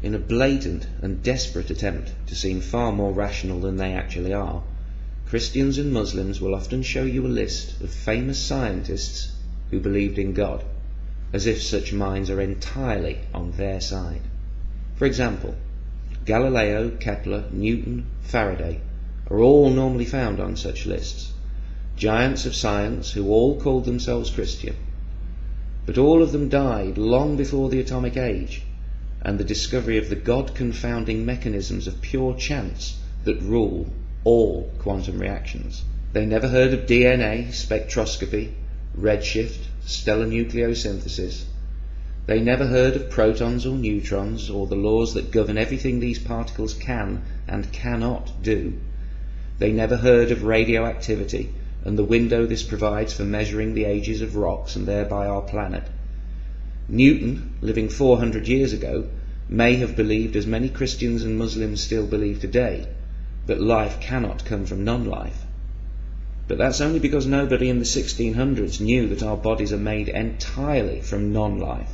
in a blatant and desperate attempt to seem far more rational than they actually are, Christians and Muslims will often show you a list of famous scientists who believed in God, as if such minds are entirely on their side. For example, Galileo, Kepler, Newton, Faraday are all normally found on such lists, giants of science who all called themselves Christian. But all of them died long before the atomic age and the discovery of the God-confounding mechanisms of pure chance that rule all quantum reactions. They never heard of DNA, spectroscopy, redshift, stellar nucleosynthesis. They never heard of protons or neutrons or the laws that govern everything these particles can and cannot do. They never heard of radioactivity and the window this provides for measuring the ages of rocks and thereby our planet. Newton, living 400 years ago, may have believed as many Christians and Muslims still believe today, that life cannot come from non-life. But that's only because nobody in the 1600s knew that our bodies are made entirely from non-life,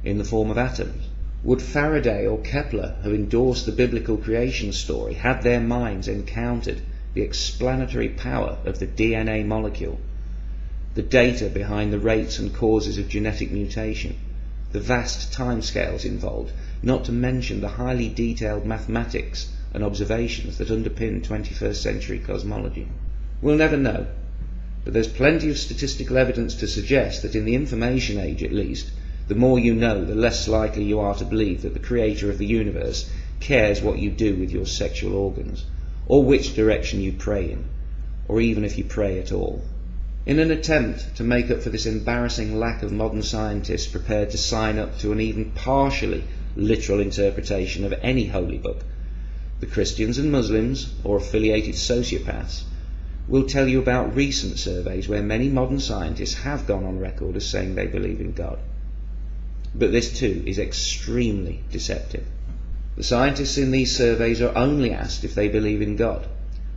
in the form of atoms. Would Faraday or Kepler have endorsed the biblical creation story had their minds encountered the explanatory power of the DNA molecule, the data behind the rates and causes of genetic mutation, the vast timescales involved, not to mention the highly detailed mathematics and observations that underpin 21st century cosmology? We'll never know, but there's plenty of statistical evidence to suggest that in the information age at least, the more you know, the less likely you are to believe that the creator of the universe cares what you do with your sexual organs, or which direction you pray in, or even if you pray at all. In an attempt to make up for this embarrassing lack of modern scientists prepared to sign up to an even partially literal interpretation of any holy book, the Christians and Muslims, or affiliated sociopaths, will tell you about recent surveys where many modern scientists have gone on record as saying they believe in God. But this too is extremely deceptive. The scientists in these surveys are only asked if they believe in God,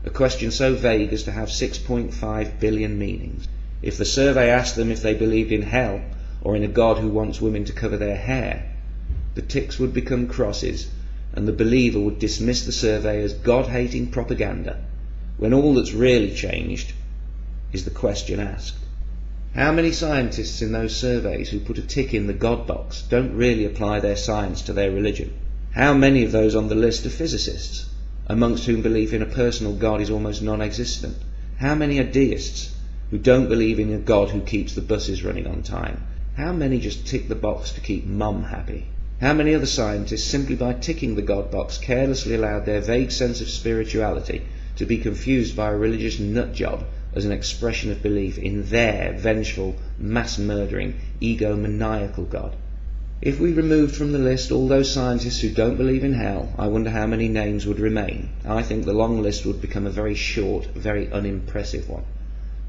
a question so vague as to have 6.5 billion meanings. If the survey asked them if they believed in hell or in a God who wants women to cover their hair, the ticks would become crosses and the believer would dismiss the survey as God-hating propaganda, when all that's really changed is the question asked. How many scientists in those surveys who put a tick in the God box don't really apply their science to their religion? How many of those on the list are physicists, amongst whom belief in a personal God is almost non-existent? How many are deists, who don't believe in a God who keeps the buses running on time? How many just tick the box to keep mum happy? How many other scientists, simply by ticking the God box, carelessly allowed their vague sense of spirituality to be confused by a religious nutjob as an expression of belief in their vengeful, mass-murdering, egomaniacal God? If we removed from the list all those scientists who don't believe in hell, I wonder how many names would remain. I think the long list would become a very short, very unimpressive one.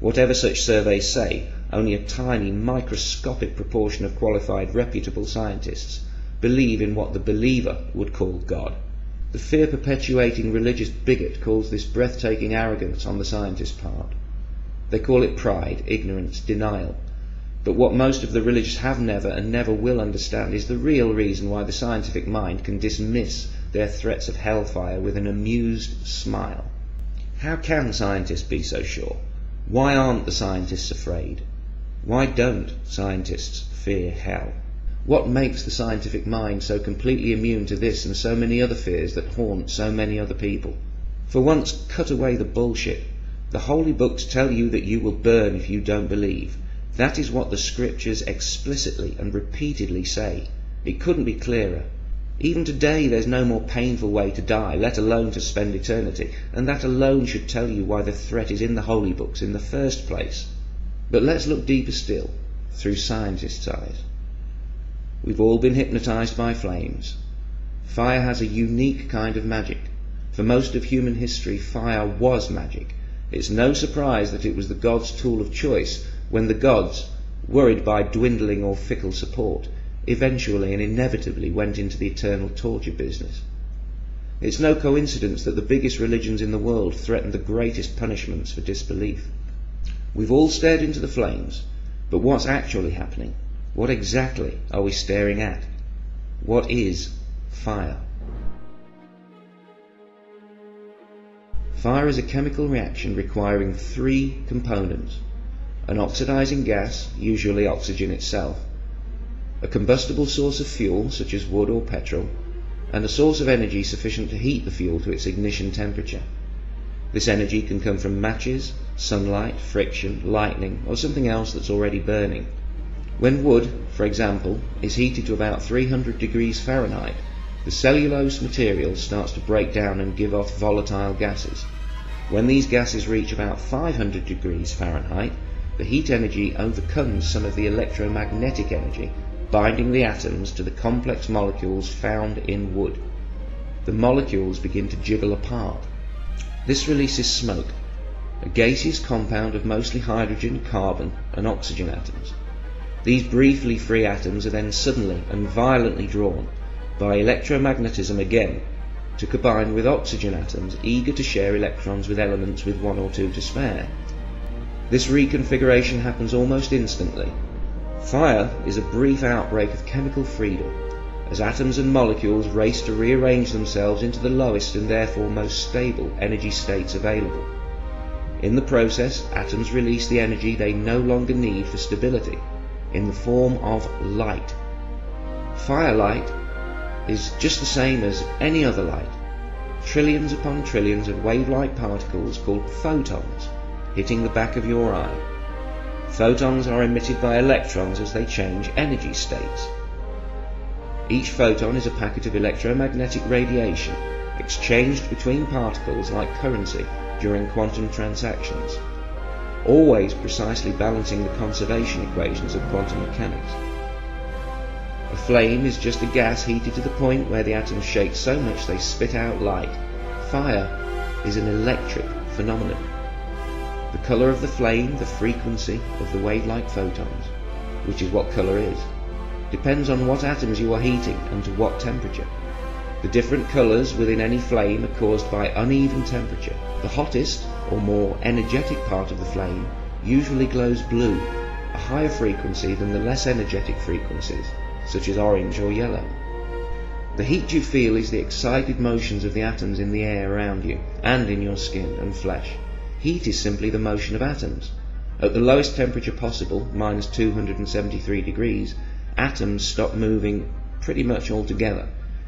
Whatever such surveys say, only a tiny, microscopic proportion of qualified, reputable scientists believe in what the believer would call God. The fear-perpetuating religious bigot calls this breathtaking arrogance on the scientist's part. They call it pride, ignorance, denial. But what most of the religious have never and never will understand is the real reason why the scientific mind can dismiss their threats of hellfire with an amused smile. How can scientists be so sure? Why aren't the scientists afraid? Why don't scientists fear hell? What makes the scientific mind so completely immune to this and so many other fears that haunt so many other people? For once, cut away the bullshit. The holy books tell you that you will burn if you don't believe. That is what the scriptures explicitly and repeatedly say. It couldn't be clearer. Even today there's no more painful way to die, let alone to spend eternity, and that alone should tell you why the threat is in the holy books in the first place. But let's look deeper still, through scientists' eyes. We've all been hypnotized by flames. Fire has a unique kind of magic. For most of human history, fire was magic. It's no surprise that it was the gods' tool of choice when the gods, worried by dwindling or fickle support, eventually and inevitably went into the eternal torture business. It's no coincidence that the biggest religions in the world threaten the greatest punishments for disbelief. We've all stared into the flames, but what's actually happening? What exactly are we staring at? What is fire? Fire is a chemical reaction requiring three components: an oxidizing gas, usually oxygen itself, a combustible source of fuel such as wood or petrol, and a source of energy sufficient to heat the fuel to its ignition temperature. This energy can come from matches, sunlight, friction, lightning, or something else that's already burning. When wood, for example, is heated to about 300 degrees Fahrenheit, the cellulose material starts to break down and give off volatile gases. When these gases reach about 500 degrees Fahrenheit, the heat energy overcomes some of the electromagnetic energy, binding the atoms to the complex molecules found in wood. The molecules begin to jiggle apart. This releases smoke, a gaseous compound of mostly hydrogen, carbon, and oxygen atoms. These briefly free atoms are then suddenly and violently drawn by electromagnetism again to combine with oxygen atoms eager to share electrons with elements with one or two to spare. This reconfiguration happens almost instantly. Fire is a brief outbreak of chemical freedom, as atoms and molecules race to rearrange themselves into the lowest and therefore most stable energy states available. In the process, atoms release the energy they no longer need for stability, in the form of light. Firelight is just the same as any other light. Trillions upon trillions of wave-like particles called photons hitting the back of your eye. Photons are emitted by electrons as they change energy states. Each photon is a packet of electromagnetic radiation exchanged between particles like currency during quantum transactions, always precisely balancing the conservation equations of quantum mechanics. A flame is just a gas heated to the point where the atoms shake so much they spit out light. Fire is an electric phenomenon. The colour of the flame, the frequency of the wave-like photons, which is what colour is, depends on what atoms you are heating and to what temperature. The different colours within any flame are caused by uneven temperature. The hottest, or more energetic part of the flame usually glows blue, a higher frequency than the less energetic frequencies, such as orange or yellow. The heat you feel is the excited motions of the atoms in the air around you, and in your skin and flesh. Heat is simply the motion of atoms. At the lowest temperature possible, minus 273 degrees, atoms stop moving pretty much altogether.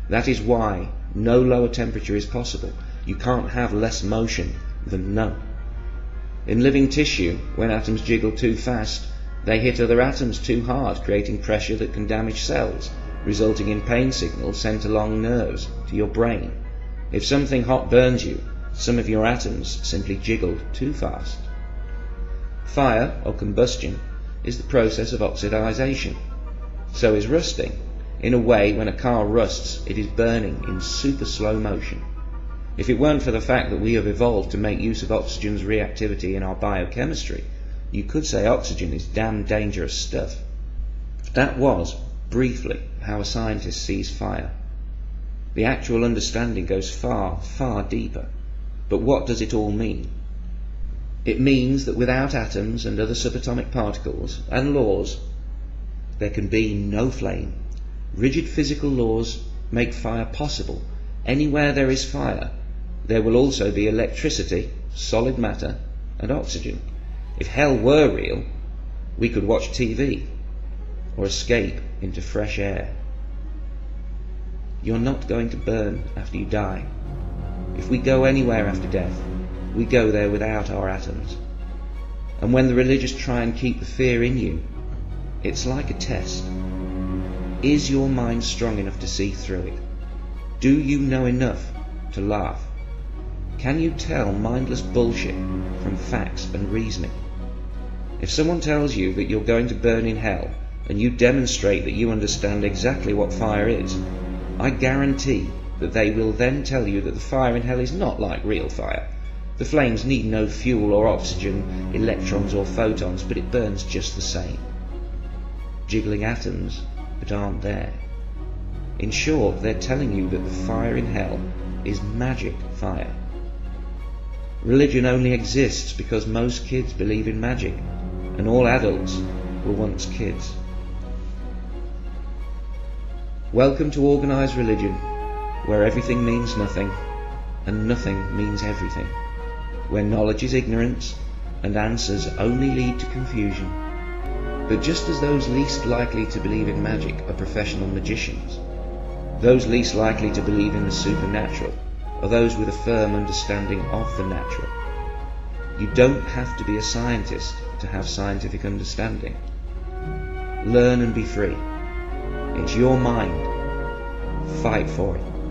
That is why no lower temperature is possible. You can't have less motion than none. In living tissue, when atoms jiggle too fast, they hit other atoms too hard, creating pressure that can damage cells, resulting in pain signals sent along nerves to your brain. If something hot burns you, some of your atoms simply jiggled too fast. Fire, or combustion, is the process of oxidization. So is rusting. In a way, when a car rusts, it is burning in super slow motion. If it weren't for the fact that we have evolved to make use of oxygen's reactivity in our biochemistry, you could say oxygen is damn dangerous stuff. That was, briefly, how a scientist sees fire. The actual understanding goes far, far deeper. But what does it all mean? It means that without atoms and other subatomic particles and laws, there can be no flame. Rigid physical laws make fire possible. Anywhere there is fire, there will also be electricity, solid matter, and oxygen. If hell were real, we could watch TV or escape into fresh air. You're not going to burn after you die. If we go anywhere after death, we go there without our atoms. And when the religious try and keep the fear in you, it's like a test. Is your mind strong enough to see through it? Do you know enough to laugh? Can you tell mindless bullshit from facts and reasoning? If someone tells you that you're going to burn in hell, and you demonstrate that you understand exactly what fire is, I guarantee that they will then tell you that the fire in hell is not like real fire. The flames need no fuel or oxygen, electrons or photons, but it burns just the same. Jiggling atoms that aren't there. In short, they're telling you that the fire in hell is magic fire. Religion only exists because most kids believe in magic, and all adults were once kids. Welcome to organized religion, where everything means nothing, and nothing means everything. where knowledge is ignorance and answers only lead to confusion. But just as those least likely to believe in magic are professional magicians, those least likely to believe in the supernatural are those with a firm understanding of the natural. You don't have to be a scientist to have scientific understanding. Learn and be free. It's your mind. Fight for it.